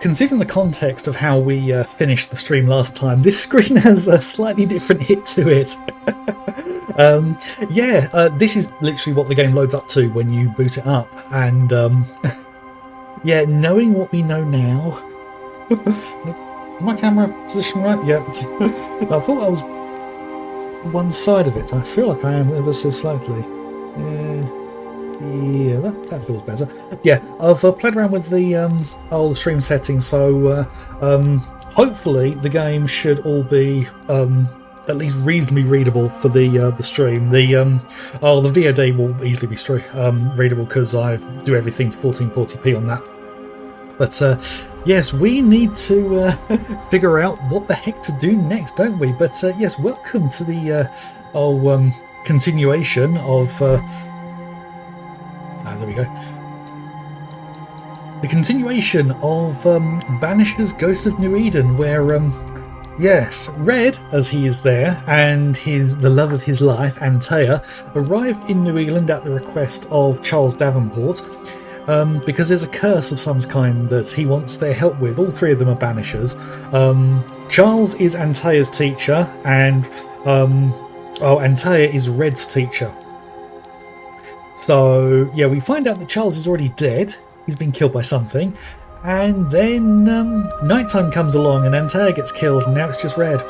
considering the context of how we finished the stream last time, this screen has a slightly different hit to it. This is literally what the game loads up to when you boot it up, and yeah, knowing what we know now. My camera position right? Yeah. I thought that was one side of it. I feel like I am ever so slightly. Yeah, that feels better. Yeah, I've played around with the old stream settings, so hopefully the game should all be at least reasonably readable for the stream. The VOD will easily be readable because I do everything to 1440p on that. But yes, we need to figure out what the heck to do next, don't we? But yes, welcome to the continuation of. There we go. The continuation of Banishers Ghosts of New Eden, where yes, Red, as he is there, and the love of his life, Antea, arrived in New England at the request of Charles Davenport. Because there's a curse of some kind that he wants their help with. All three of them are Banishers. Charles is Antea's teacher, and Antea is Red's teacher. So yeah, we find out that Charles is already dead. He's been killed by something, and then nighttime comes along, and Antea gets killed, and now it's just Red.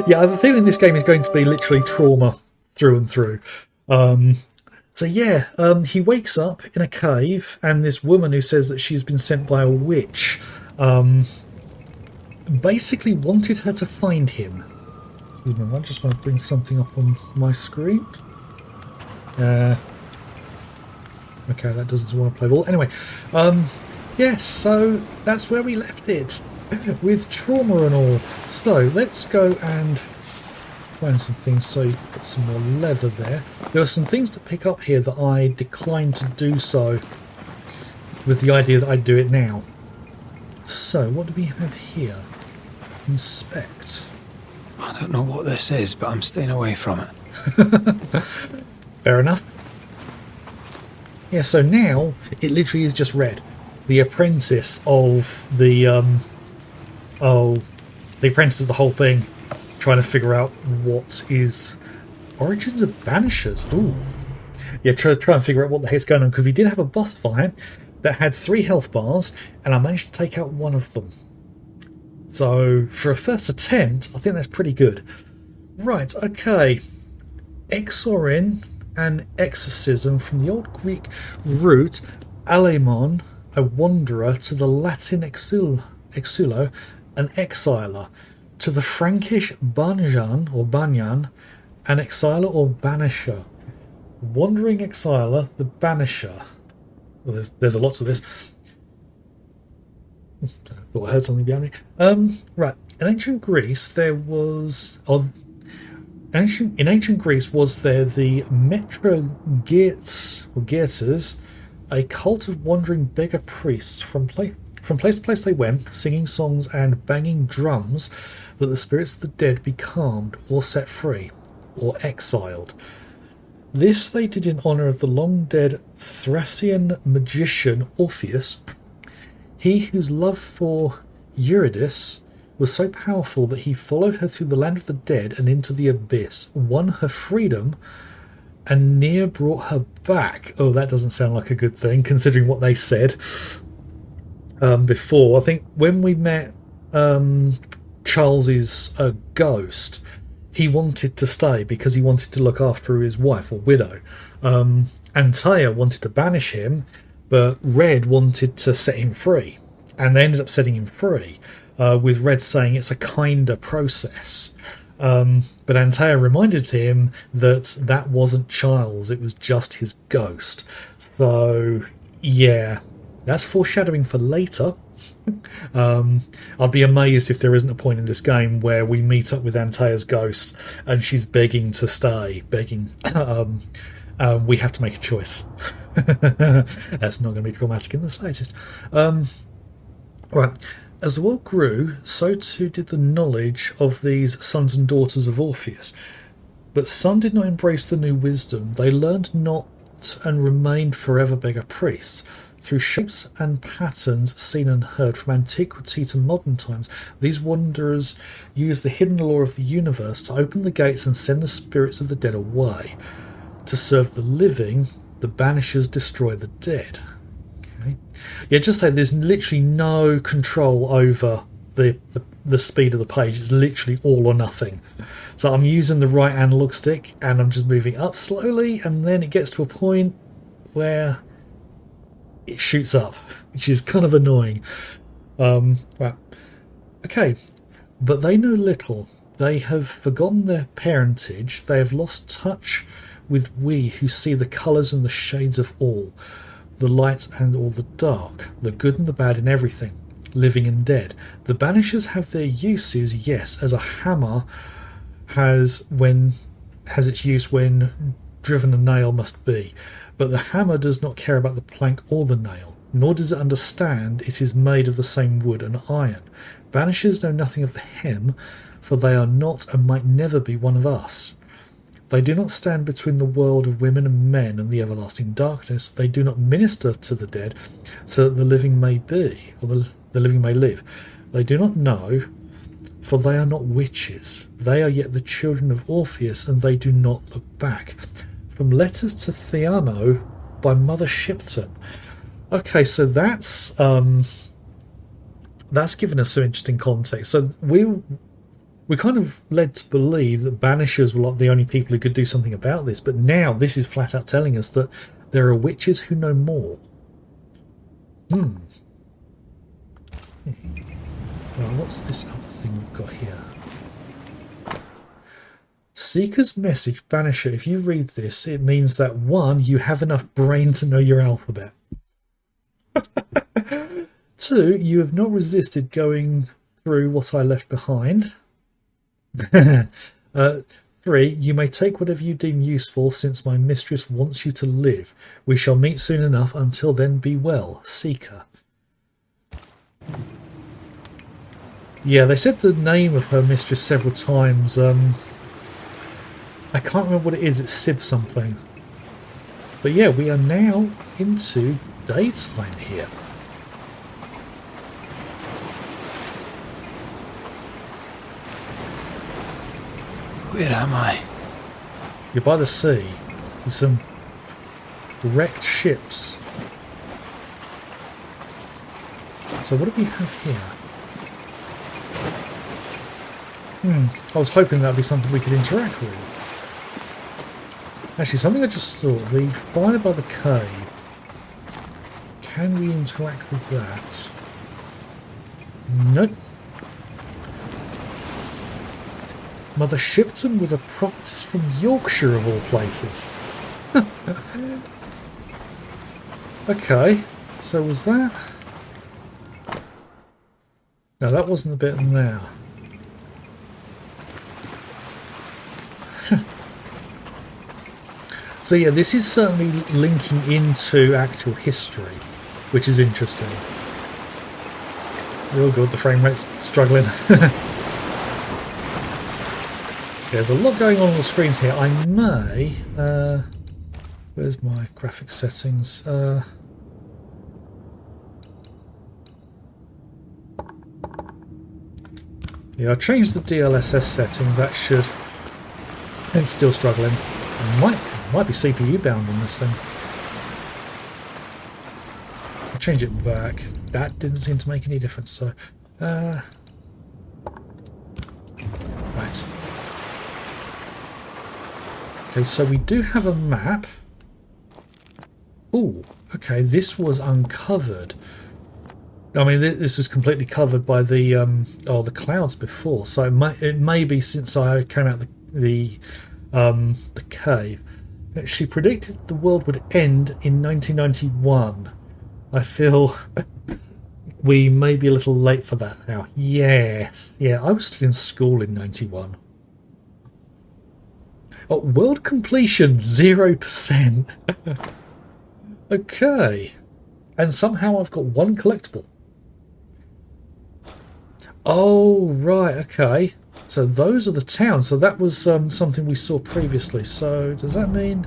Yeah, I have a feeling this game is going to be literally trauma through and through. So yeah, he wakes up in a cave, and this woman who says that she's been sent by a witch basically wanted her to find him. Excuse me, I just want to bring something up on my screen. Okay, that doesn't want to play ball. Anyway, yes, so that's where we left it, with trauma and all. So let's go and find some things. So you've got some more leather there. There are some things to pick up here that I declined to do so, with the idea that I'd do it now. So what do we have here? Inspect. I don't know what this is, but I'm staying away from it. Fair enough. Yeah, so now it literally is just Red, the apprentice of the apprentice of the whole thing, trying to figure out what is origins of Banishers. Ooh, yeah, try and figure out what the heck's going on, because we did have a boss fight that had 3 health bars, and I managed to take out one of them. So for a first attempt, I think that's pretty good. Right, okay. Exorin and exorcism, from the old Greek root alemon, a wanderer, to the Latin exulo, an exiler, to the Frankish banjan or banyan, an exiler or banisher. Wandering exiler, the banisher. Well, there's a lot to this. I thought I heard something behind me. Right. In ancient Greece, there was... in ancient Greece, was there the Metrogetes, a cult of wandering beggar priests. From place to place they went, singing songs and banging drums, that the spirits of the dead be calmed or set free, or exiled. This they did in honour of the long-dead Thracian magician Orpheus, he whose love for Eurydice was so powerful that he followed her through the land of the dead and into the abyss, won her freedom, and near brought her back. Oh, that doesn't sound like a good thing, considering what they said before. I think when we met Charles's ghost, he wanted to stay because he wanted to look after his wife or widow. Antea wanted to banish him, but Red wanted to set him free, and they ended up setting him free, with Red saying it's a kinder process. But Antea reminded him that that wasn't Charles, it was just his ghost. So yeah, that's foreshadowing for later. I'd be amazed if there isn't a point in this game where we meet up with Antea's ghost and she's begging to stay, we have to make a choice. That's not going to be traumatic in the slightest. Right. As the world grew, so too did the knowledge of these sons and daughters of Orpheus. But some did not embrace the new wisdom. They learned not and remained forever beggar priests. Through shapes and patterns seen and heard from antiquity to modern times, these wanderers use the hidden law of the universe to open the gates and send the spirits of the dead away. To serve the living, the Banishers destroy the dead. Okay. Yeah, just say there's literally no control over the speed of the page. It's literally all or nothing. So I'm using the right analog stick and I'm just moving up slowly, and then it gets to a point where it shoots up, which is kind of annoying. Right. Okay. But they know little. They have forgotten their parentage. They have lost touch with we who see the colours and the shades of all, the light and all the dark, the good and the bad in everything, living and dead. The Banishers have their uses, yes, as a hammer has its use when driven a nail must be. But the hammer does not care about the plank or the nail, nor does it understand it is made of the same wood and iron. Banishers know nothing of the hem, for they are not and might never be one of us. They do not stand between the world of women and men and the everlasting darkness. They do not minister to the dead, so that the living may be, or the living may live. They do not know, for they are not witches. They are yet the children of Orpheus, and they do not look back. From Letters to Theano by Mother Shipton. Okay, so that's given us some interesting context. So we're kind of led to believe that Banishers were like the only people who could do something about this, but now this is flat out telling us that there are witches who know more. Well, what's this other thing we've got here? Seeker's message, Banisher. If you read this, it means that 1, you have enough brain to know your alphabet. 2, you have not resisted going through what I left behind. 3, you may take whatever you deem useful, since my mistress wants you to live. We shall meet soon enough. Until then, be well, Seeker. Yeah, they said the name of her mistress several times. I can't remember what it is. It's Sib something. But yeah, we are now into daytime here. Where am I? You're by the sea with some wrecked ships. So what do we have here? I was hoping that would be something we could interact with. Actually, something I just saw. The fire by the cave. Can we interact with that? Nope. Mother Shipton was a prophetess from Yorkshire, of all places. Okay, so was that... No, that wasn't the bit in there. So yeah, this is certainly linking into actual history, which is interesting. Oh god, the frame rate's struggling. There's a lot going on the screens here. I may... where's my graphics settings? Yeah, I changed the DLSS settings. That should... It's still struggling. Might be CPU bound on this thing. I'll change it back. That didn't seem to make any difference, so... Right. Okay, so we do have a map. Oh, okay, this was uncovered. I mean, this was completely covered by the the clouds before, so it may be since I came out the cave. She predicted the world would end in 1991. I feel we may be a little late for that now. Yes, yeah, I was still in school in 91. Oh, world completion 0%. Okay, and somehow I've got one collectible. Oh right, okay. So those are the towns. So that was something we saw previously. So does that mean...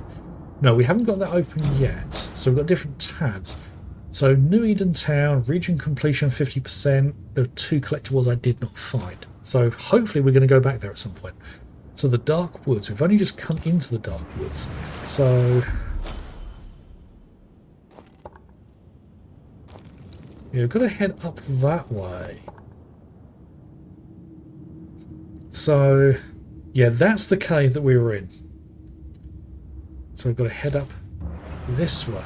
No, we haven't got that open yet. So we've got different tabs. So New Eden Town, region completion 50%. There are 2 collectibles I did not find. So hopefully we're going to go back there at some point. So the Dark Woods. We've only just come into the Dark Woods. So yeah, we've got to head up that way. So yeah, that's the cave that we were in. So we've got to head up this way.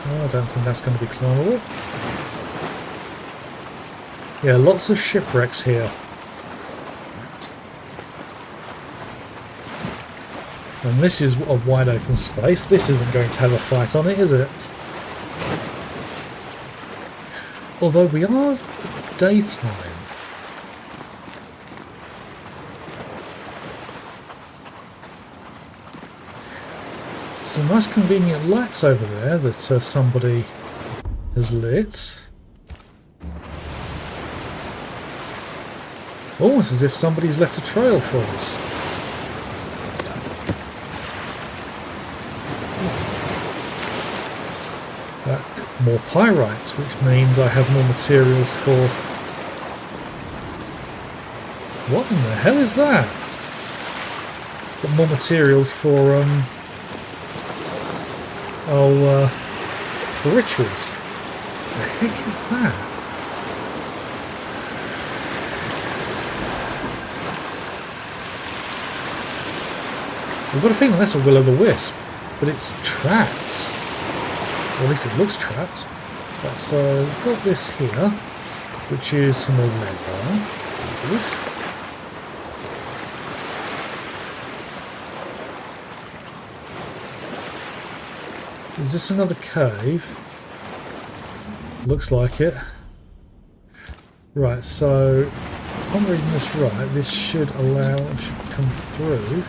Oh, I don't think that's going to be climbable. Yeah, lots of shipwrecks here. And this is a wide open space. This isn't going to have a fight on it, is it? Although we are daytime. Some nice convenient lights over there that somebody has lit. Almost as if somebody's left a trail for us. More pyrite, which means I have more materials for... What in the hell is that? Got more materials for, for rituals. What the heck is that? I've got a feeling that's a will-o'-the-wisp, but it's trapped. Or at least it looks trapped. Right, so we've got this here, which is some more leather. Good. Is this another cave? Looks like it. Right, so if I'm reading this right, this should come through.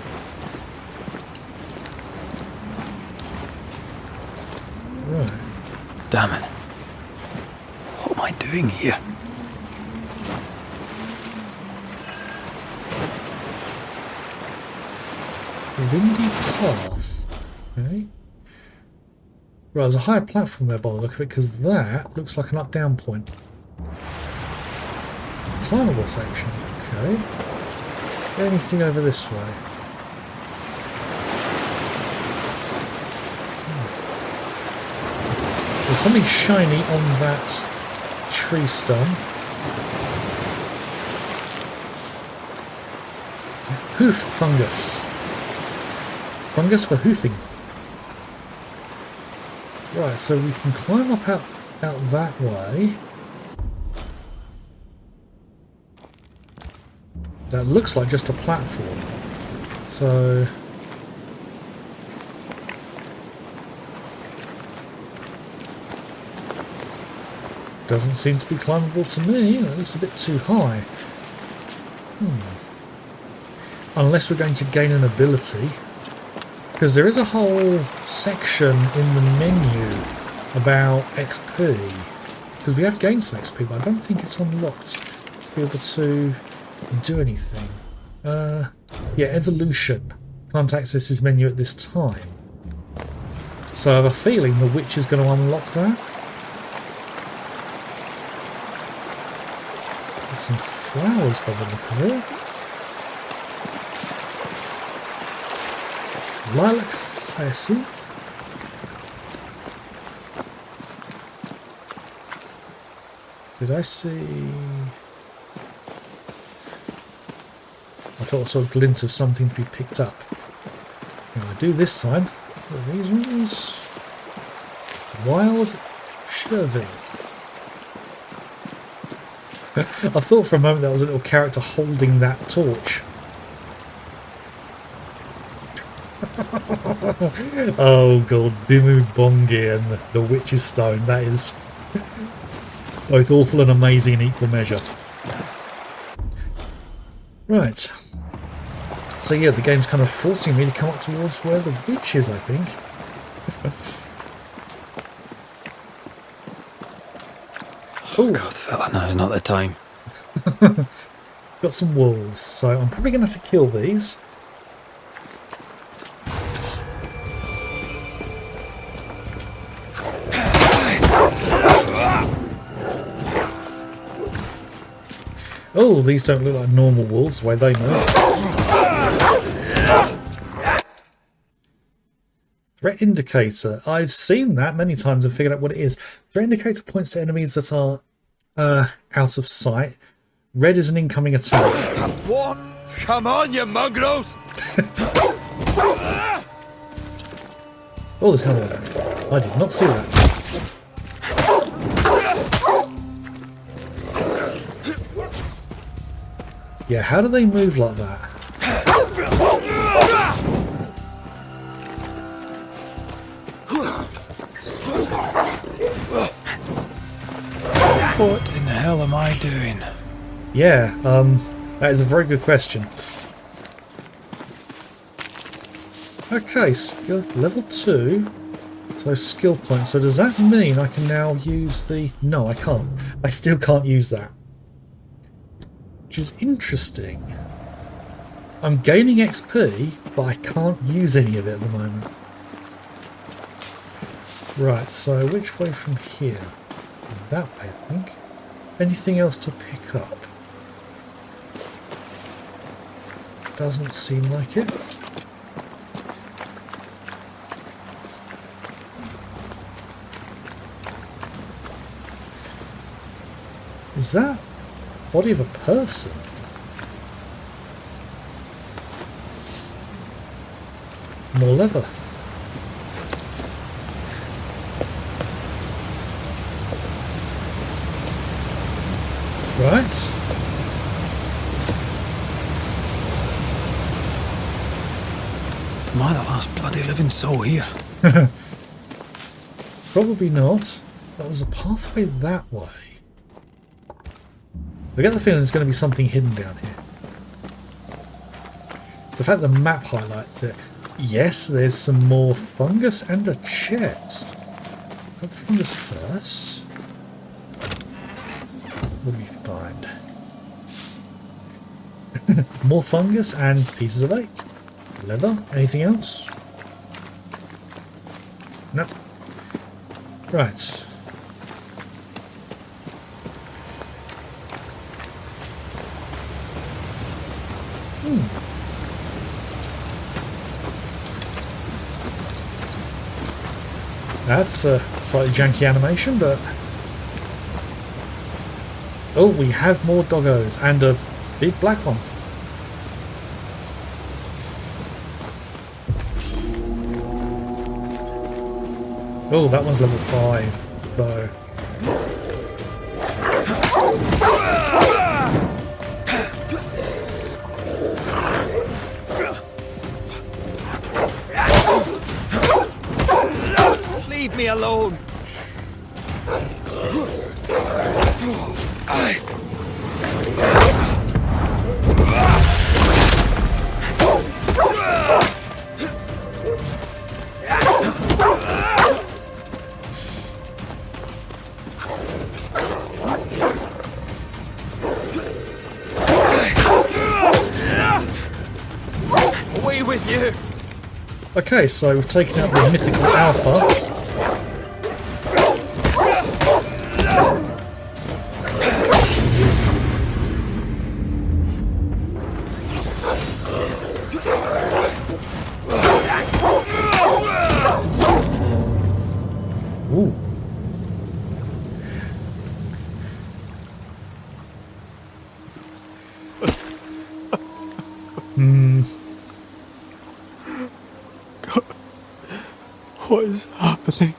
Right. Damn it. What am I doing here? The windy path. Okay. Right, there's a higher platform there by the look of it, because that looks like an up-down point. Climbable section. Okay. Anything over this way? There's something shiny on that tree stump. Hoof fungus. Fungus for hoofing. Right, so we can climb up out that way. That looks like just a platform. So... doesn't seem to be climbable to me. It looks a bit too high. Unless we're going to gain an ability. Because there is a whole section in the menu about XP. Because we have gained some XP, but I don't think it's unlocked to be able to do anything. Yeah, evolution. Can't access this menu at this time. So I have a feeling the witch is going to unlock that. There's some flowers by the look of it. Lilac hyacinth. Did I see... I thought I saw a glint of something to be picked up. And I do this time. What are these ones? Wild Chervy. I thought for a moment that was a little character holding that torch. Oh god, Dimmu Bongi and the Witch's Stone. That is both awful and amazing in equal measure. Right. So yeah, the game's kind of forcing me to come up towards where the witch is, I think. Oh god, fella, now is not the time. got some wolves, so I'm probably going to have to kill these. Oh, these don't look like normal wolves the way they move. Threat indicator. I've seen that many times and figured out what it is. Threat indicator points to enemies that are out of sight. Red is an incoming attack. What? Come on, you mongrels! Oh, there's another one. I did not see that. Yeah, how do they move like that? What in the hell am I doing? Yeah, that is a very good question. Okay, skill level 2. So skill points. So does that mean I can now use the... No, I can't. I still can't use that. Which is interesting. I'm gaining XP, but I can't use any of it at the moment. Right, so which way from here? That way, I think. Anything else to pick up? Doesn't seem like it. Is that body of a person? More leather. Right. Am I the last bloody living soul here? Probably not. But there's a pathway that way. I get the feeling there's going to be something hidden down here. The fact the map highlights it. Yes, there's some more fungus and a chest. Got the fungus first. What do we find? More fungus and pieces of 8. Leather? Anything else? Nope. Right. That's a slightly janky animation, but... Oh, we have more doggos, and a big black one. Oh, that one's level 5, so... Leave me alone! Away with you! Okay, so we've taken out the mythical alpha. Ooh. What is happening?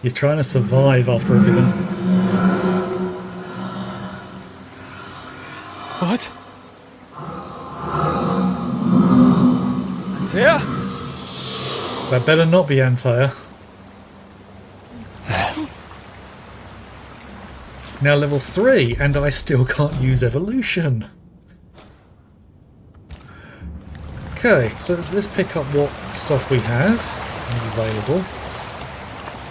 You're trying to survive after everything. What? Antea? That better not be Antaya. Now level 3, and I still can't use evolution. Okay, so let's pick up what stuff we have available.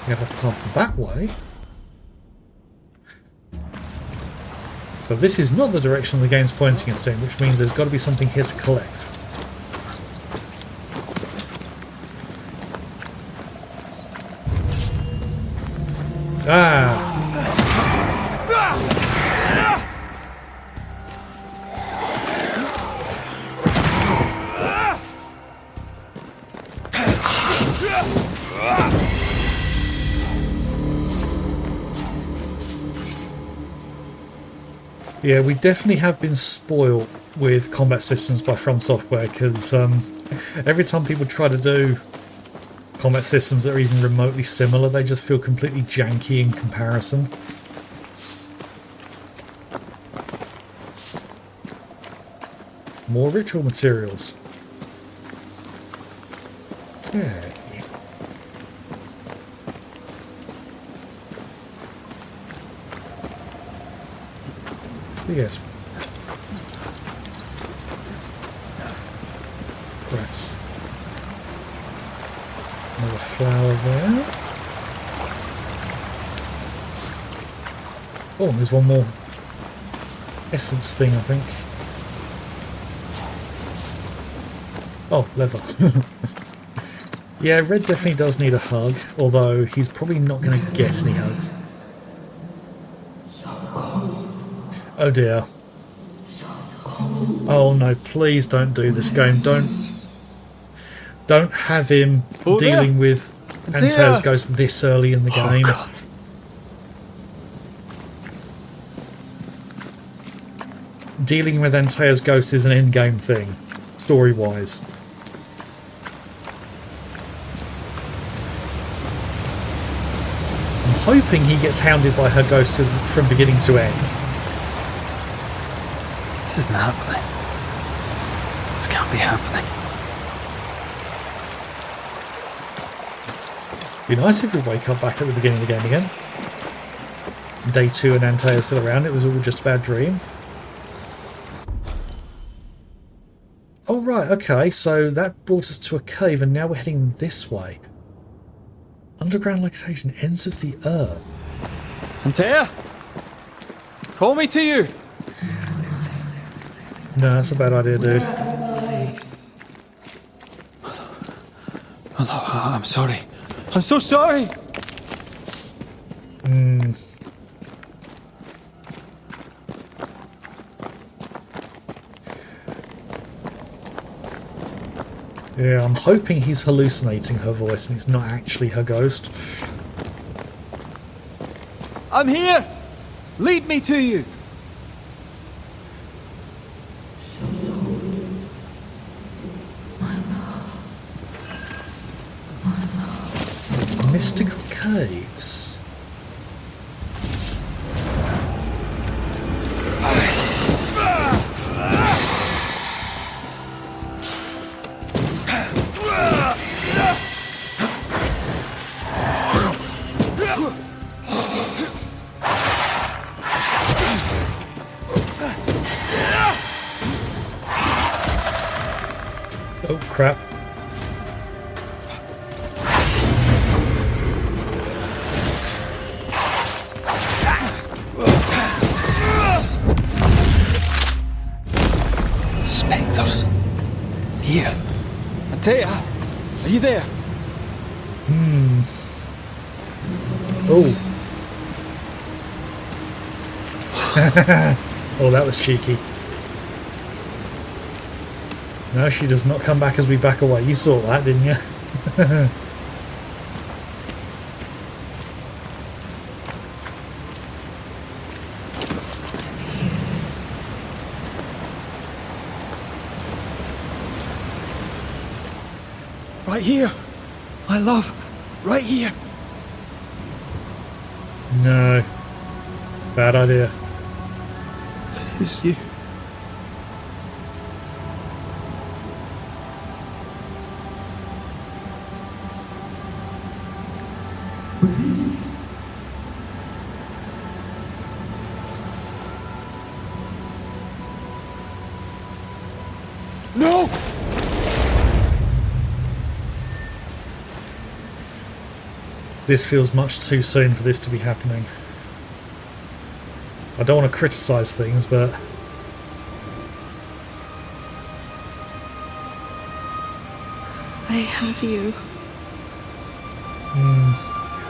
We have a path that way. So this is not the direction the game's pointing us in, which means there's got to be something here to collect. Ah! Yeah, we definitely have been spoiled with combat systems by From Software, because every time people try to do combat systems that are even remotely similar, they just feel completely janky in comparison. More ritual materials. Okay. Yes. Right. Another flower there. Oh, there's one more essence thing, I think. Oh, leather. Yeah, Red definitely does need a hug, although he's probably not going to get any hugs. Oh dear. Oh no, please don't do this game. Don't have him dealing with Antaea's ghost this early in the game. God. Dealing with Antaea's ghost is an in-game thing, story-wise. I'm hoping he gets hounded by her ghost from beginning to end. This isn't happening. This can't be happening. Be nice if we wake up back at the beginning of the game again. Day 2 and Antaea's still around. It was all just a bad dream. Oh right, okay, so that brought us to a cave and now we're heading this way. Underground location, ends of the earth. Antaea? Call me to you. No, that's a bad idea, dude. Oh, no, I'm sorry. I'm so sorry. Yeah, I'm hoping he's hallucinating her voice and it's not actually her ghost. I'm here. Lead me to you. Mystical caves. Oh crap. Spectres. Here. Antaea, are you there? Oh. Oh, that was cheeky. No, she does not come back as we back away. You saw that, didn't you? Right here. My love. Right here. No. Bad idea. It is you. No! This feels much too soon for this to be happening. I don't want to criticize things, but I have you. You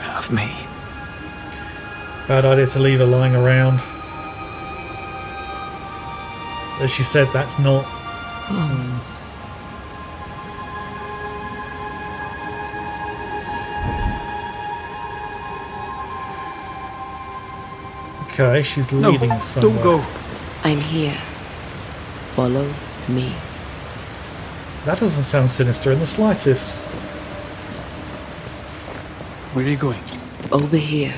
have me. bad idea to leave her lying around. As she said, that's not. Okay, she's leading us somewhere. Don't go. I'm here. Follow me. That doesn't sound sinister in the slightest. Where are you going? Over here.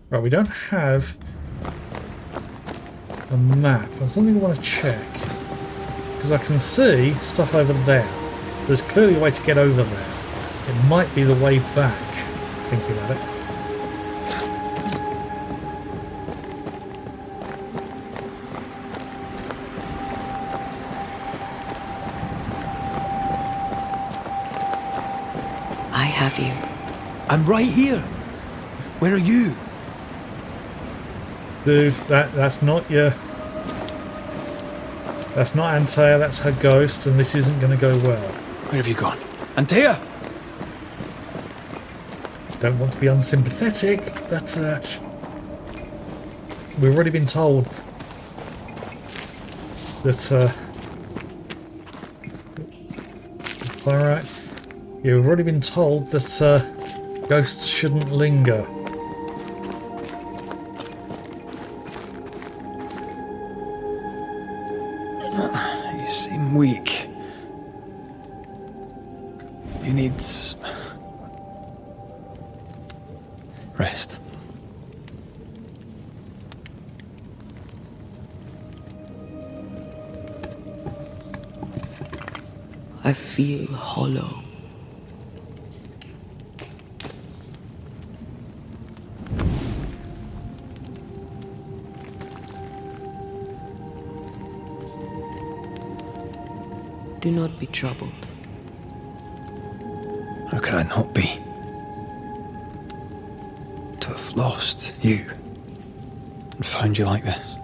Right, we don't have a map. There's something I want to check. Because I can see stuff over there. There's clearly a way to get over there. It might be the way back, thinking about it. I have you. I'm right here. Where are you? Dude, that's not your... That's not Antea, that's her ghost, and this isn't going to go well. Where have you gone? Antea! Don't want to be unsympathetic, but we've already been told that alright. Yeah, we've already been told that ghosts shouldn't linger. You seem weak. You need rest. I feel hollow. Do not be troubled. How could I not be? To have lost you and found you like this.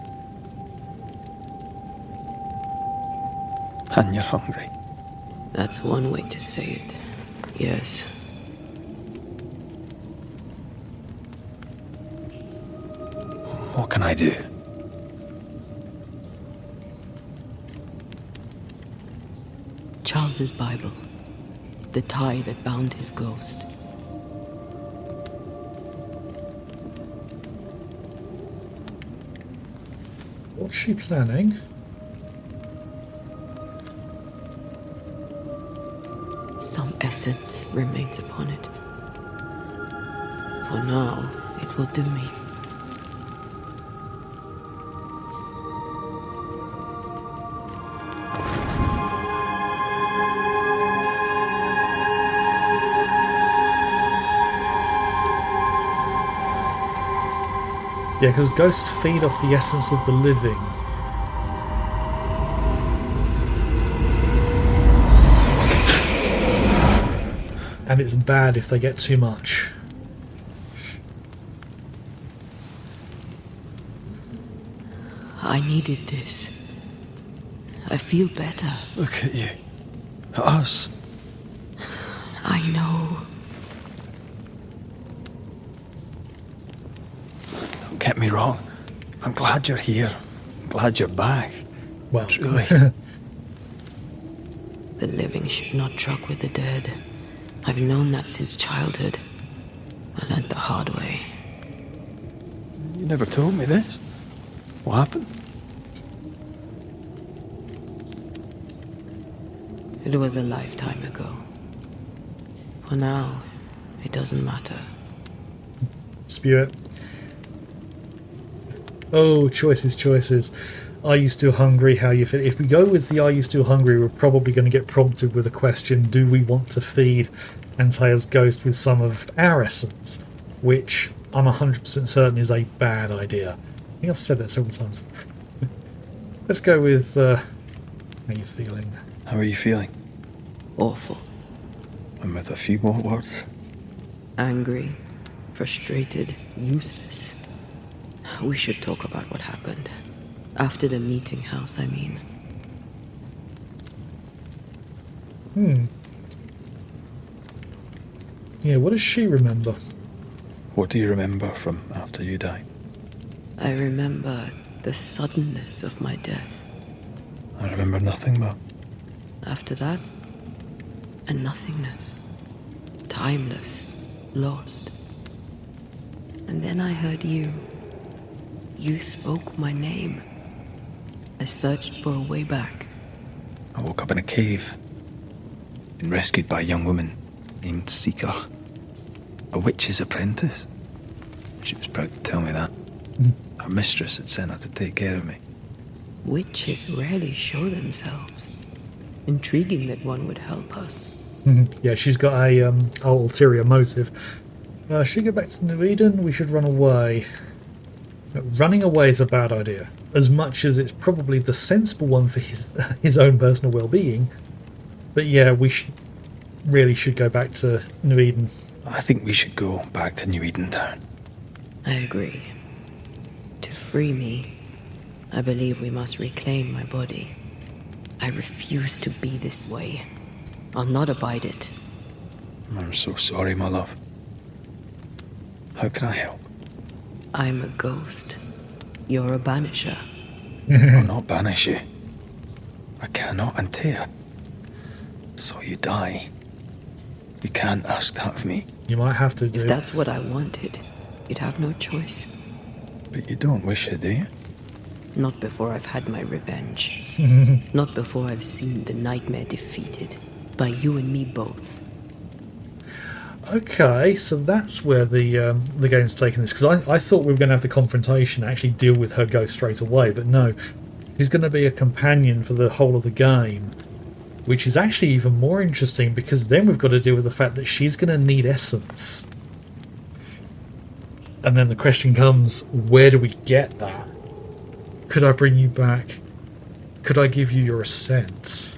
And you're hungry. That's one way to say it. Yes. What can I do? Charles's Bible. The tie that bound his ghost. What's she planning? Some essence remains upon it. For now, it will do me. Yeah, because ghosts feed off the essence of the living. And it's bad if they get too much. I needed this. I feel better. Look at you. At us. I know. Don't get me wrong. I'm glad you're here. I'm glad you're back. Well, Truly. The living should not truck with the dead. I've known that since childhood. I learned the hard way. You never told me this. What happened? It was a lifetime ago. For now, it doesn't matter. spew it. Oh, choices, choices. Are you still hungry? How you feel? If we go with the are you still hungry, we're probably going to get prompted with a question, do we want to feed Antea's ghost with some of our essence? Which I'm 100% certain is a bad idea. I think I've said that several times. Let's go with how you feeling? How are you feeling? Awful. And with a few more words? Angry. Frustrated, useless. We should talk about what happened. After the meeting house, I mean. Yeah, what does she remember? What do you remember from after you died? I remember the suddenness of my death. I remember nothing but... After that, a nothingness. Timeless, lost. And then I heard you. You spoke my name. I searched for a way back. I woke up in a cave. Been rescued by a young woman named Seeker. A witch's apprentice. She was proud to tell me that. Her mistress had sent her to take care of me. Witches rarely show themselves. Intriguing that one would help us. Yeah, she's got a ulterior motive. Should we go back to New Eden? We should run away. Running away is a bad idea. As much as it's probably the sensible one for his own personal well-being. But yeah, we really should go back to New Eden. I think we should go back to New Eden Town. I agree. To free me, I believe we must reclaim my body. I refuse to be this way. I'll not abide it. I'm so sorry, my love. How can I help? I'm a ghost. You're a banisher. I'll not banish you. I cannot untear. So you die. You can't ask that of me. You might have to do. If that's what I wanted, you'd have no choice. But you don't wish it, do you? Not before I've had my revenge. Not before I've seen the nightmare defeated. By you and me both. Okay, so that's where the game's taking this. Because I thought we were going to have the confrontation, actually deal with her ghost straight away. But no, she's going to be a companion for the whole of the game. Which is actually even more interesting, because then we've got to deal with the fact that she's going to need essence. And then the question comes, where do we get that? Could I bring you back? Could I give you your assent?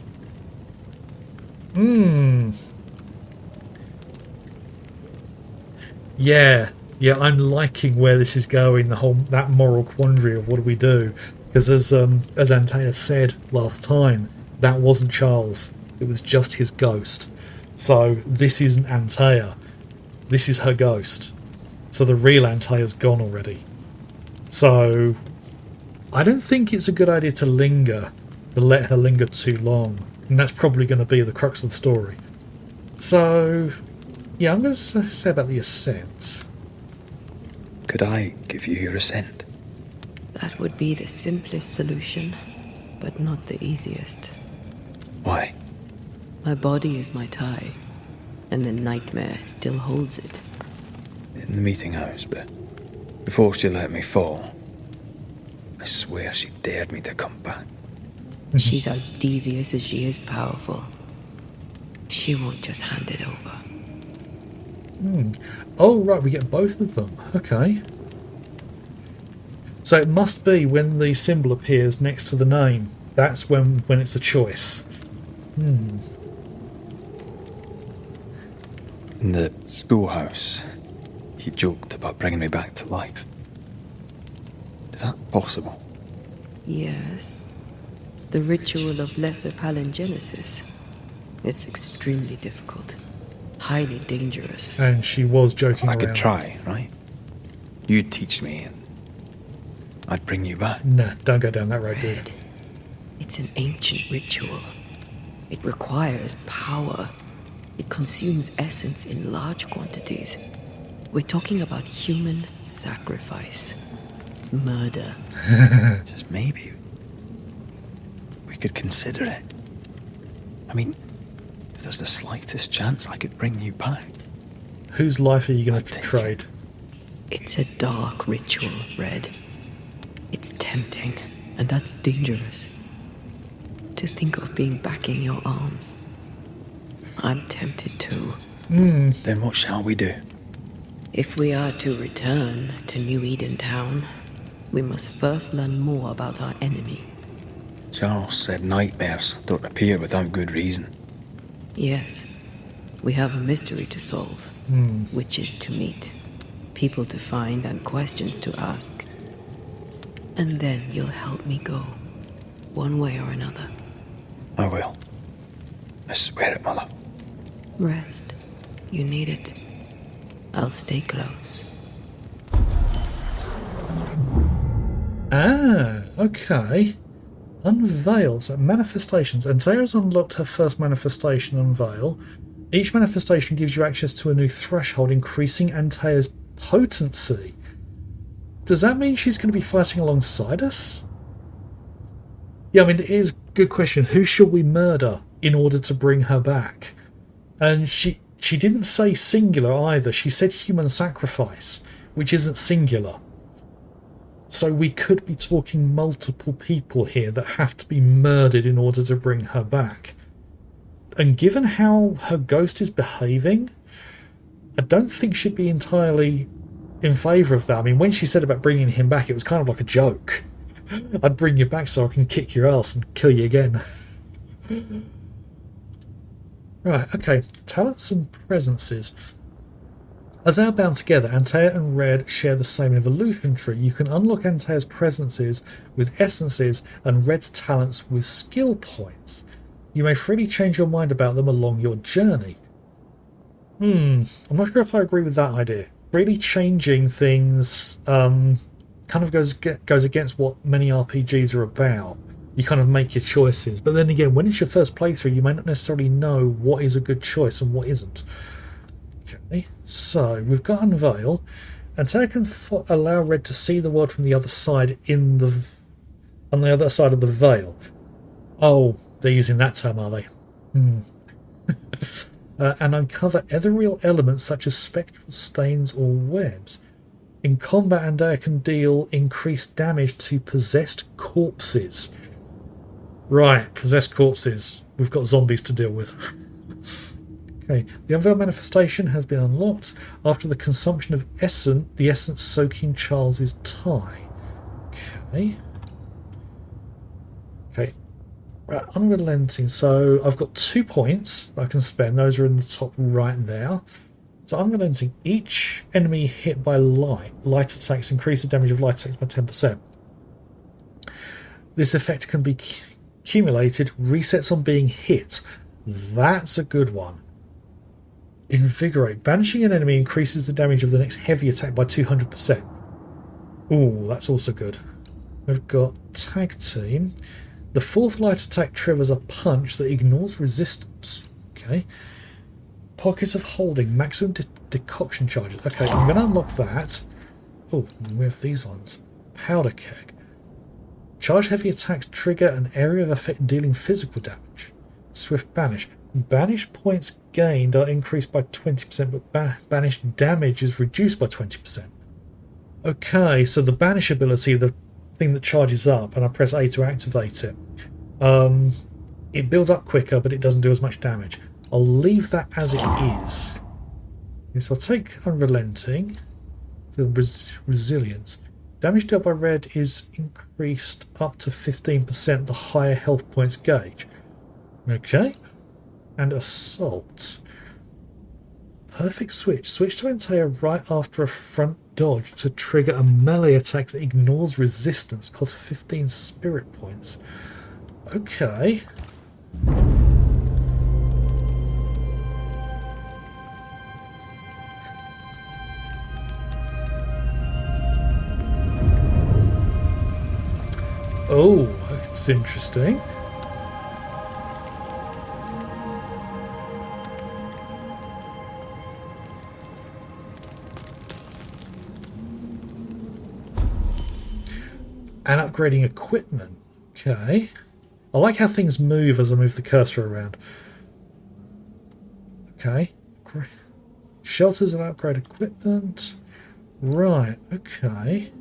Yeah, I'm liking where this is going, that moral quandary of what do we do? Because as Antea said last time, that wasn't Charles. It was just his ghost. So this isn't Antea. This is her ghost. So the real Antea's gone already. So I don't think it's a good idea to let her linger too long. And that's probably going to be the crux of the story. So yeah, I'm going to say about the assent. Could I give you your assent? That would be the simplest solution, but not the easiest. Why? My body is my tie, and the nightmare still holds it. In the meeting house, but before she let me fall, I swear she dared me to come back. She's as devious as she is powerful. She won't just hand it over. Oh, right, we get both of them. Okay. So it must be when the symbol appears next to the name. That's when it's a choice. In the schoolhouse, he joked about bringing me back to life. Is that possible? Yes. The ritual of lesser palingenesis. It's extremely difficult. Highly dangerous. And she was joking I around. could try, right? You'd teach me and I'd bring you back. No, don't go down that road, dude. Red. It's an ancient ritual. It requires power. It consumes essence in large quantities. We're talking about human sacrifice. Murder. Just maybe we could consider it. I mean, if there's the slightest chance I could bring you back. Whose life are you going I'd to take trade? It's a dark ritual, Red. It's tempting, and that's dangerous. To think of being back in your arms. I'm tempted too. Then what shall we do? If we are to return to New Eden Town, we must first learn more about our enemy. Charles said nightmares don't appear without good reason. Yes, we have a mystery to solve, which is to meet. people to find and questions to ask. And then you'll help me go, one way or another. I will. I swear it, Mother. Rest. You need it. I'll stay close. Ah, okay. Unveils manifestations. Antea's unlocked her first manifestation, Unveil. Each manifestation gives you access to a new threshold, increasing Antea's potency. Does that mean she's going to be fighting alongside us? Yeah, I mean, it is a good question. Who shall we murder in order to bring her back? And she didn't say singular either. She said human sacrifice, which isn't singular. So we could be talking multiple people here that have to be murdered in order to bring her back. And given how her ghost is behaving, I don't think she'd be entirely in favour of that. I mean, when she said about bringing him back, it was kind of like a joke. I'd bring you back so I can kick your ass and kill you again. Right, okay. Talents and presences. As they are bound together, Antea and Red share the same evolution tree. You can unlock Antea's presences with essences and Red's talents with skill points. You may freely change your mind about them along your journey. I'm not sure if I agree with that idea. Really changing things kind of goes against what many RPGs are about. You kind of make your choices. But then again, when it's your first playthrough, you may not necessarily know what is a good choice and what isn't. Okay, so we've got Unveil. Antea can allow Red to see the world from the other side on the other side of the veil. Oh, they're using that term, are they? And uncover ethereal elements such as spectral stains or webs. In combat, Antea can deal increased damage to possessed corpses. Right, possessed corpses. We've got zombies to deal with. Okay, the Unveiled manifestation has been unlocked after the consumption of the essence soaking Charles's tie. Okay. Okay. Right, unrelenting. So I've got 2 points I can spend. Those are in the top right there. So unrelenting. Each enemy hit by light attacks increase the damage of light attacks by 10%. This effect can be accumulated, resets on being hit. That's a good one. Invigorate. Banishing an enemy increases the damage of the next heavy attack by 200%. Ooh, that's also good. We've got Tag Team. The 4th light attack triggers a punch that ignores resistance. Okay. Pockets of Holding. Maximum decoction charges. Okay, I'm going to unlock that. Oh, we have these ones. Powder Keg. Charge heavy attacks trigger an area of effect dealing physical damage. Swift Banish. Banish points gained are increased by 20%, but banish damage is reduced by 20%. Okay, so the Banish ability, the thing that charges up, and I press A to activate it, it builds up quicker, but it doesn't do as much damage. I'll leave that as it is. Yes, I'll take Unrelenting. The Resilience. Damage dealt by Red is increased up to 15% the higher health points gauge. Okay. And Assault. Perfect switch. Switch to Antea right after a front dodge to trigger a melee attack that ignores resistance. Costs 15 spirit points. Okay. Oh, that's interesting. And upgrading equipment. Okay. I like how things move as I move the cursor around. Okay. Shelters and upgrade equipment. Right, okay.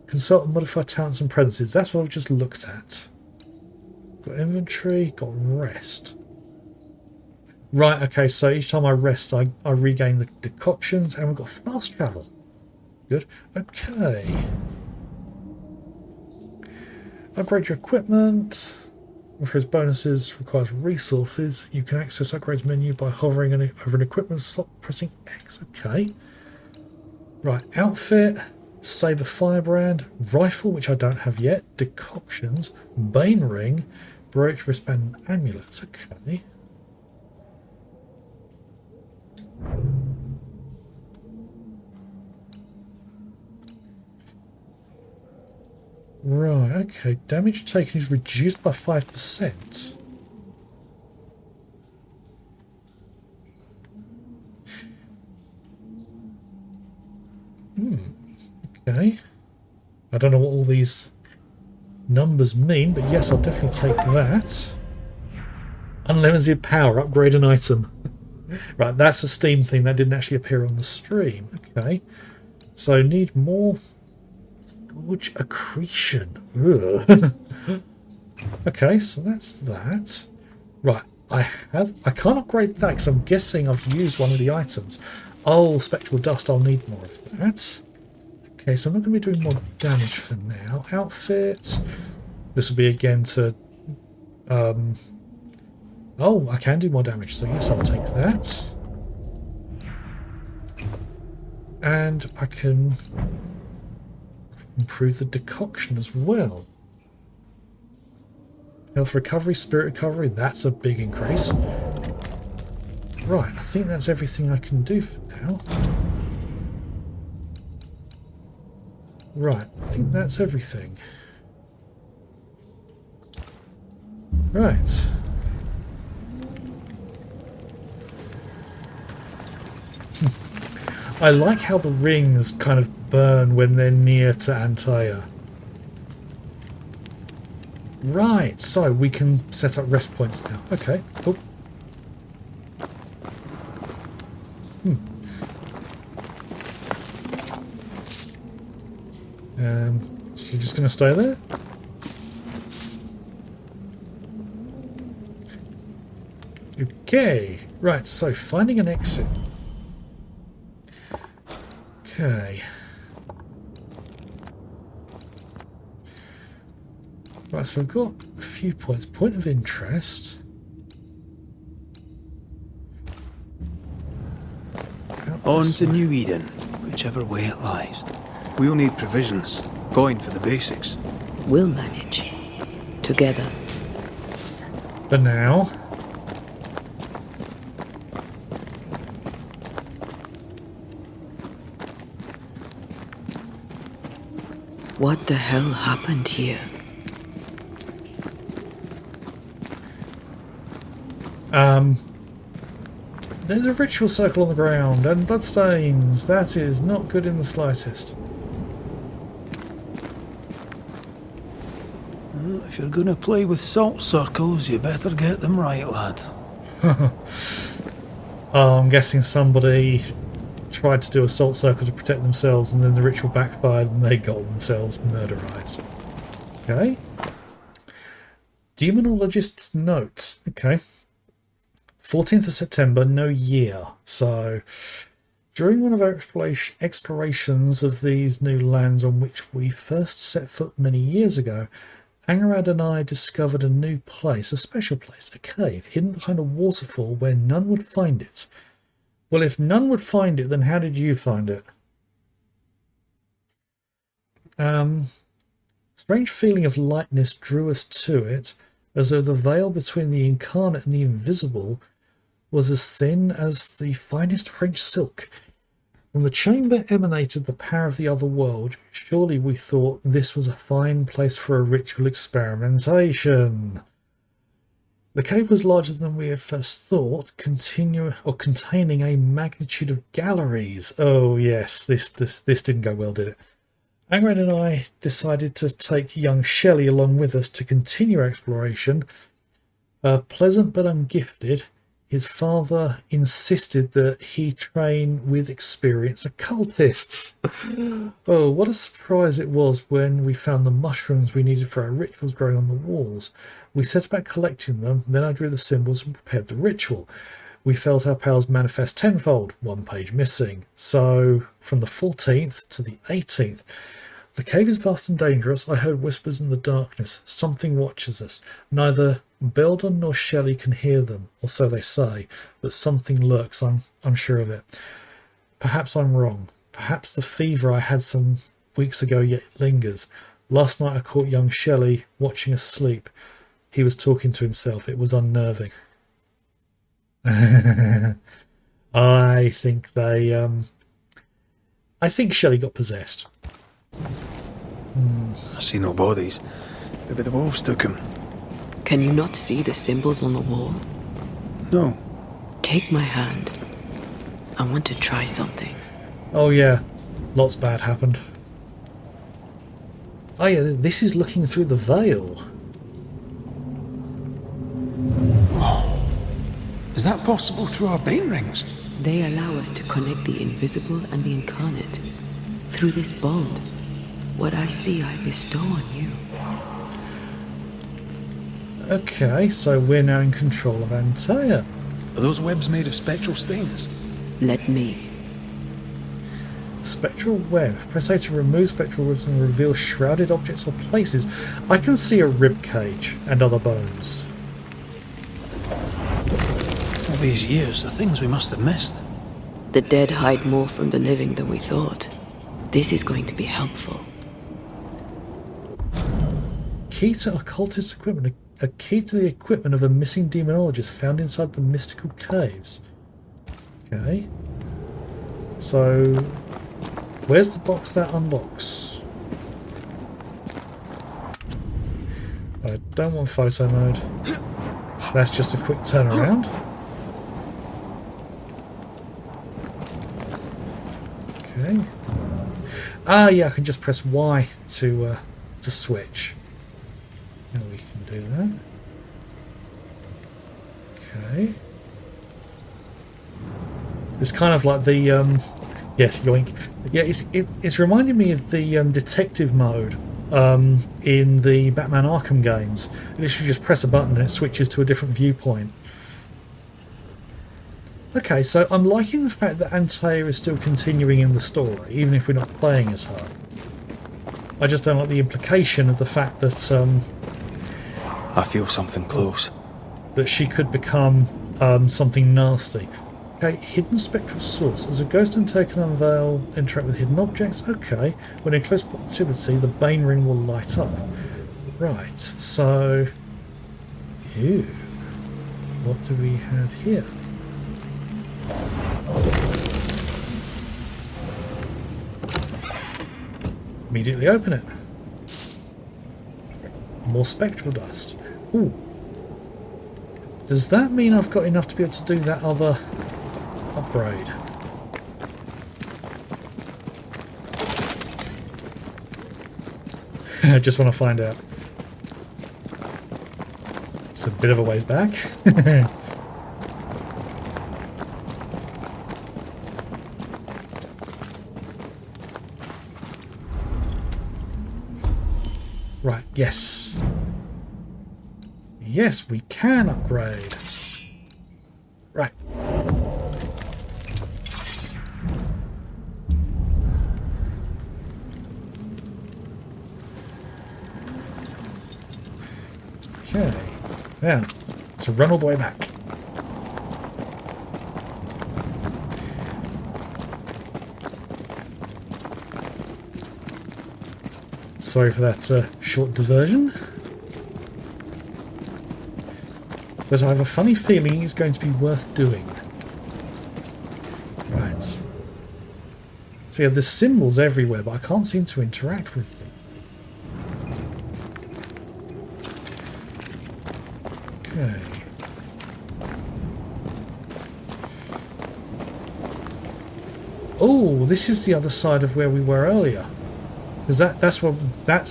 Consult and modify talents and presences. That's what I've just looked at. Got inventory, got rest. Right, okay, so each time I rest, I regain the decoctions, and we've got fast travel. Good. Okay. Upgrade your equipment. For its bonuses, requires resources. You can access upgrades menu by hovering over an equipment slot, pressing X. Okay. Right, outfit, saber firebrand, rifle, which I don't have yet, decoctions, bane ring, brooch, wristband, and amulets. Okay. Right, okay. Damage taken is reduced by 5%. Okay. I don't know what all these numbers mean, but yes, I'll definitely take that. Unlimited power, upgrade an item. Right, that's a Steam thing that didn't actually appear on the stream. Okay. So need more storage accretion. Ugh. Okay, so that's that. Right, I can't upgrade that because I'm guessing I've used one of the items. Oh, spectral dust, I'll need more of that. Okay, so I'm not going to be doing more damage for now. Outfit. This will be again to... oh, I can do more damage, so yes, I'll take that. And I can improve the decoction as well. Health recovery, spirit recovery, that's a big increase. Right, I think that's everything I can do for now. Right, I think that's everything. Right. I like how the rings kind of burn when they're near to Antea. Right, so we can set up rest points now. Okay, cool. She's just going to stay there? Okay, right, so finding an exit. Okay. Right, so we've got a few points. Point of interest. On to New Eden, whichever way it lies. We'll need provisions. Going for the basics. We'll manage. Together. For now. What the hell happened here? There's a ritual circle on the ground and bloodstains. That is not good in the slightest. Well, if you're going to play with salt circles, you better get them right, lad. Oh, I'm guessing somebody tried to do a salt circle to protect themselves and then the ritual backfired and they got themselves murderized. Okay. Demonologist's note. Okay. 14th of September, no year. So, during one of our explorations of these new lands on which we first set foot many years ago, Angerad and I discovered a new place, a special place, a cave, hidden behind a waterfall where none would find it. Well, if none would find it, then how did you find it? Strange feeling of lightness drew us to it, as though the veil between the incarnate and the invisible was as thin as the finest French silk. From the chamber emanated the power of the other world. Surely we thought this was a fine place for a ritual experimentation. The cave was larger than we had first thought, containing a magnitude of galleries. Oh yes, this didn't go well, did it? Angred and I decided to take young Shelley along with us to continue exploration. Pleasant but ungifted, his father insisted that he train with experienced occultists. Oh, what a surprise it was when we found the mushrooms we needed for our rituals growing on the walls. We set about collecting them, then I drew the symbols and prepared the ritual. We felt our powers manifest tenfold, one page missing. So, from the 14th to the 18th, the cave is vast and dangerous. I heard whispers in the darkness. Something watches us. Neither Beldon nor Shelley can hear them, or so they say, but something lurks, I'm sure of it. Perhaps I'm wrong. Perhaps the fever I had some weeks ago yet lingers. Last night I caught young Shelley watching us sleep. He was talking to himself. It was unnerving. I think I think Shelley got possessed. I see no bodies. Maybe the wolves took him. Can you not see the symbols on the wall? No. Take my hand. I want to try something. Oh yeah, lots bad happened. Oh yeah, this is looking through the veil. Is that possible through our bane rings? They allow us to connect the invisible and the incarnate. Through this bond, what I see I bestow on you. Okay, so we're now in control of Antea. Are those webs made of spectral stains? Let me. Spectral web. Press A to remove spectral webs and reveal shrouded objects or places. I can see a rib cage and other bones. All these years, the things we must have missed. The dead hide more from the living than we thought. This is going to be helpful. Key to occultist equipment. A key to the equipment of a missing demonologist found inside the mystical caves. Okay. So, where's the box that unlocks? I don't want photo mode. That's just a quick turnaround. Okay. Ah, yeah, I can just press Y to switch. Now we can do that. Okay. It's kind of like the yes, yoink. Yeah, it's reminding me of the detective mode in the Batman Arkham games. You literally just press a button and it switches to a different viewpoint. Okay, so I'm liking the fact that Antea is still continuing in the story, even if we're not playing as her. I just don't like the implication of the fact that I feel something close. that she could become something nasty. Okay, hidden spectral source. As a ghost Antea can unveil, interact with hidden objects. Okay, when in close proximity, the Bane ring will light up. Right, so... Ew. What do we have here? Immediately open it. More spectral dust. Ooh. Does that mean I've got enough to be able to do that other upgrade? I just want to find out. It's a bit of a ways back. Right, yes. Yes, we can upgrade. Right. Okay. Now, to run all the way back. Sorry for that short diversion. But I have a funny feeling it's going to be worth doing. Right. So yeah, there's symbols everywhere, but I can't seem to interact with them. Okay. Oh, this is the other side of where we were earlier. Because that's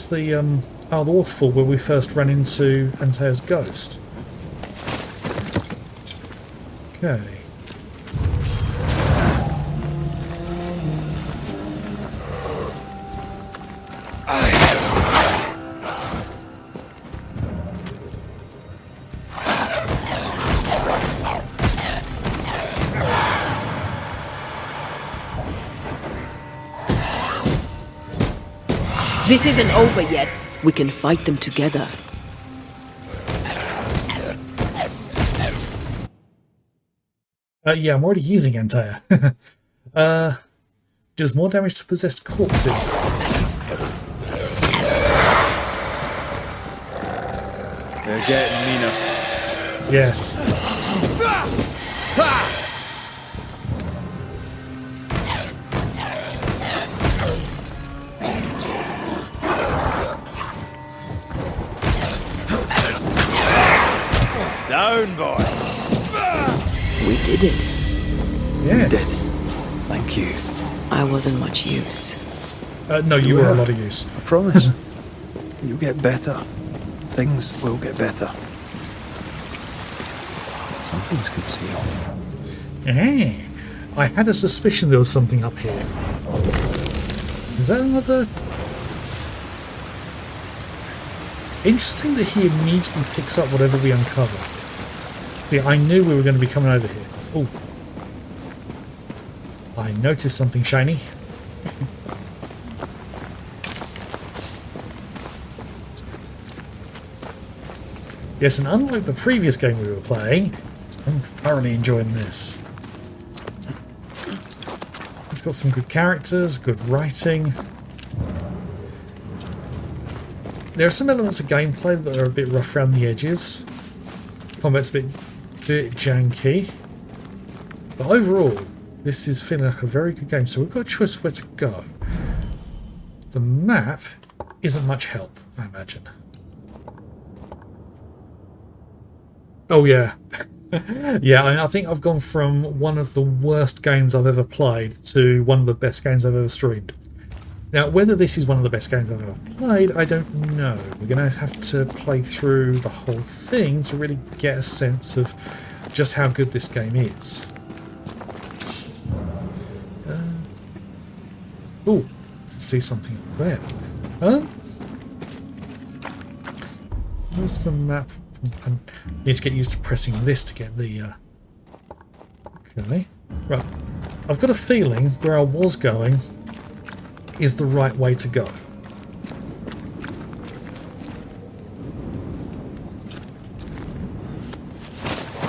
the waterfall where we first ran into Antea's ghost. Okay. This isn't over yet. We can fight them together. Yeah, I'm already using Antea. Does more damage to possessed corpses. They're getting meaner. Yes. Down, boy. We did it. Yes. Thank you. I wasn't much use. No, you were a lot of use. I promise. You'll get better. Things will get better. Something's concealed. I had a suspicion there was something up here. Is that another... Interesting that he immediately picks up whatever we uncover. Yeah, I knew we were going to be coming over here. Oh. I noticed something shiny. Yes, and unlike the previous game we were playing, I'm thoroughly enjoying this. It's got some good characters, good writing. There are some elements of gameplay that are a bit rough around the edges. Combat's a bit janky. But overall, this is feeling like a very good game. So we've got a choice of where to go. The map isn't much help, I imagine. Oh yeah. Yeah, I think I've gone from one of the worst games I've ever played to one of the best games I've ever streamed. Now, whether this is one of the best games I've ever played, I don't know. We're going to have to play through the whole thing to really get a sense of just how good this game is. Oh, see something up there. Where's the map? I need to get used to pressing this to get the... Okay. Right. I've got a feeling where I was going is the right way to go.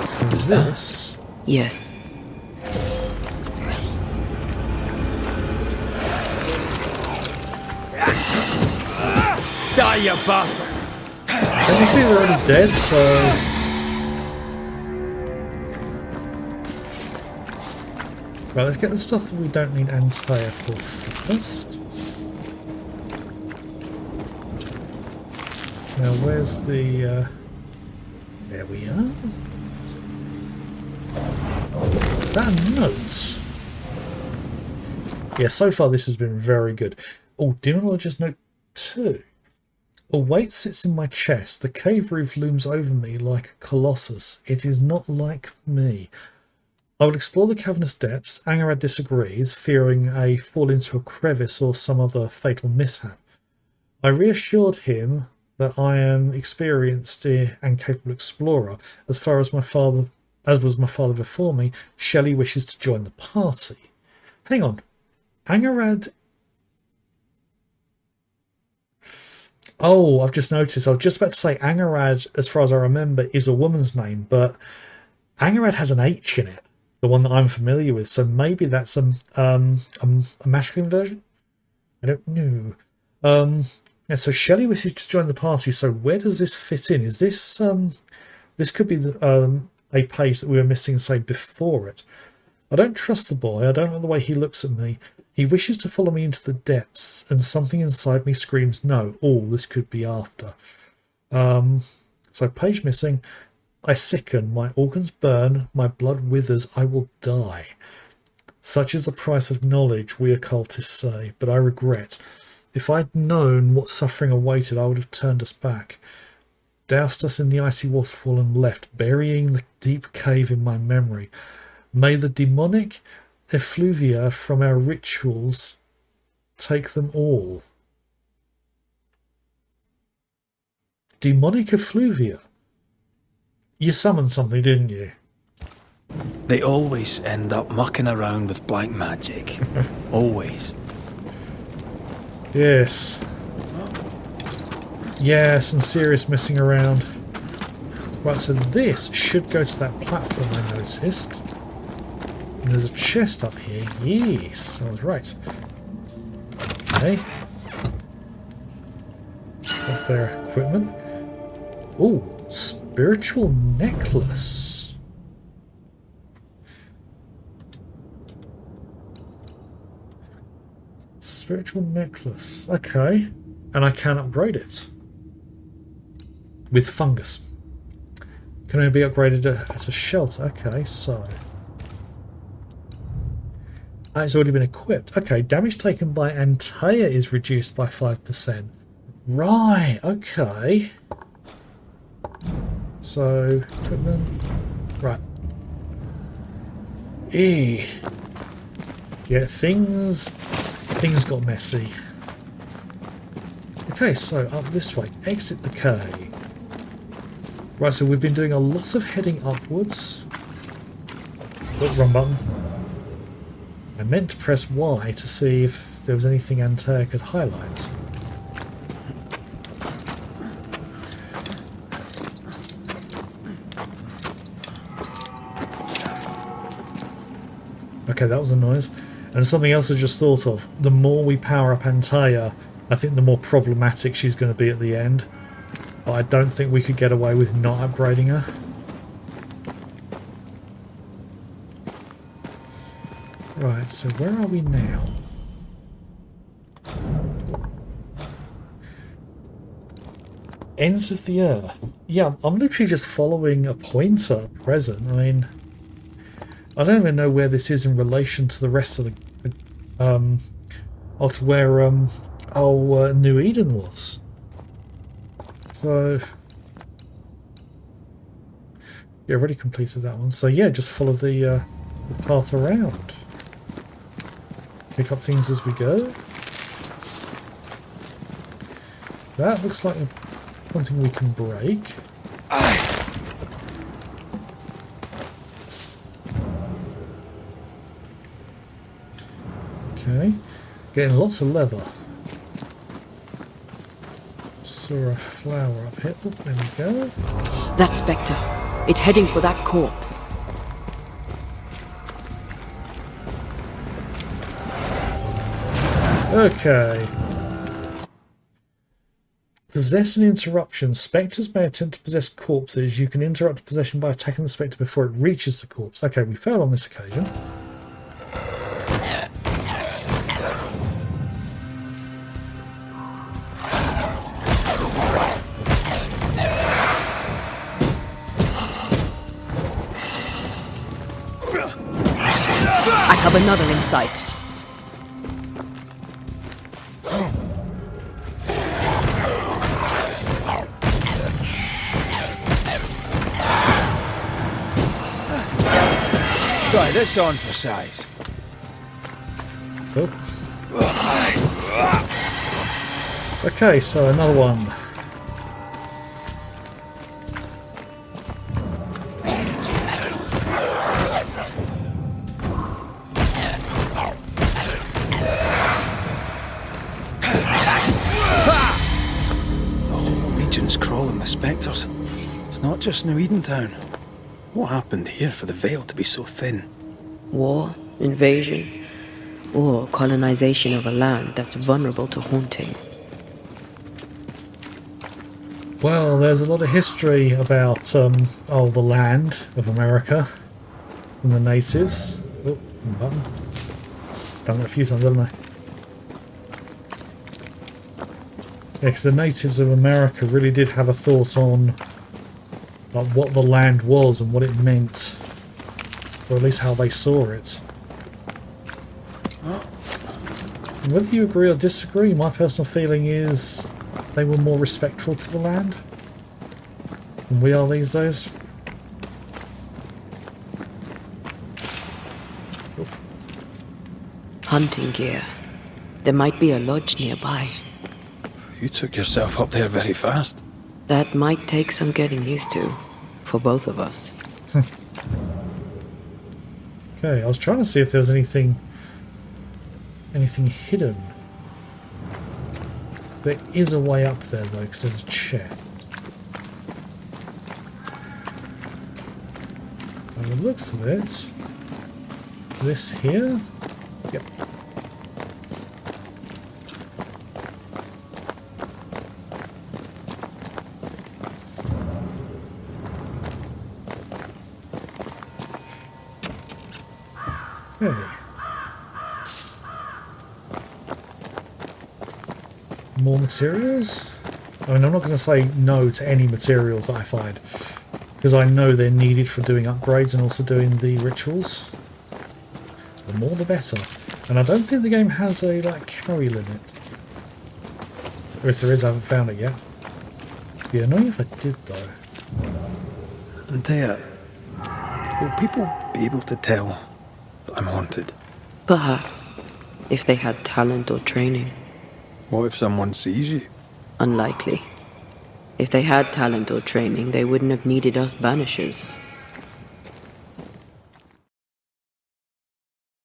So is this? Yes. Die, you bastard! Technically they're already dead, so... Right, let's get the stuff that we don't need anti-apple first. Now, where's the... There we are. Is that a note? Yeah, so far this has been very good. Oh, Demonologist Note 2. A weight sits in my chest. The cave roof looms over me like a colossus. It is not like me. I will explore the cavernous depths. Angarad disagrees, fearing a fall into a crevice or some other fatal mishap. I reassured him that I am experienced and capable explorer. As was my father before me, Shelley wishes to join the party. Hang on. Angarad... Oh, I've just noticed. I was just about to say Angarad, as far as I remember, is a woman's name, but Angarad has an H in it, the one that I'm familiar with. So maybe that's a masculine version. I don't know. Yeah, so Shelley wishes to join the party. So where does this fit in? Is this this could be a page that we were missing, say, before it? I don't trust the boy. I don't know the way he looks at me. He wishes to follow me into the depths, and something inside me screams no. Oh, this could be after. So page missing. I sicken, my organs burn, my blood withers, I will die. Such is the price of knowledge, we occultists say, but I regret. If I'd known what suffering awaited, I would have turned us back, doused us in the icy waterfall and left, burying the deep cave in my memory. May the demonic effluvia from our rituals take them all. Demonic effluvia? You summoned something, didn't you? They always end up mucking around with black magic. Always. Yes. Yeah, some serious messing around. Right, so this should go to that platform I noticed. And there's a chest up here. Yes, I was right. Okay. That's their equipment. Oh, spiritual necklace. Spiritual necklace. Okay. And I can upgrade it. With fungus. Can only be upgraded as a shelter. Okay, so... it's already been equipped. Okay, damage taken by Antea is reduced by 5%. Right, okay. So, equipment. Right. Yeah, things got messy. Okay, so up this way. Exit the cave. Right, so we've been doing a lot of heading upwards. Oh, wrong button. I meant to press Y to see if there was anything Antea could highlight. Okay, that was a noise. And something else I just thought of. The more we power up Antea, I think the more problematic she's going to be at the end. But I don't think we could get away with not upgrading her. Right, so where are we now? Ends of the Earth. Yeah, I'm literally just following a pointer at present. I mean, I don't even know where this is in relation to the rest of the... or to where New Eden was. So... yeah, already completed that one. So yeah, just follow the path around. Pick up things as we go. That looks like something we can break. Okay. Getting lots of leather. Saw a flower up here. Oh, there we go. That Spectre. It's heading for that corpse. Okay. Possess an interruption. Spectres may attempt to possess corpses. You can interrupt possession by attacking the Spectre before it reaches the corpse. Okay, we failed on this occasion. I have another in sight. Try this on for size. Oh. Okay, so another one. Crawling with spectres. It's not just New Eden Town. What happened here for the veil to be so thin? War, invasion, or colonization of a land that's vulnerable to haunting. Well, there's a lot of history about the land of America and the natives. Oh, wrong button. Done that a few times, haven't I? Yeah, because the natives of America really did have a thought on like, what the land was and what it meant, or at least how they saw it. And whether you agree or disagree, my personal feeling is they were more respectful to the land than we are these days. Hunting gear. There might be a lodge nearby. You took yourself up there very fast. That might take some getting used to, for both of us. Okay, I was trying to see if there was anything hidden. There is a way up there though, because there's a chest. By the looks of it, this here? Yep. Hey. More materials? I mean, I'm not going to say no to any materials that I find, because I know they're needed for doing upgrades and also doing the rituals. The more the better. And I don't think the game has a carry limit. Or if there is, I haven't found it yet. Be annoying if I did though. Antea, will people be able to tell that I'm haunted? Perhaps, if they had talent or training. What if someone sees you? Unlikely. If they had talent or training, they wouldn't have needed us Banishers.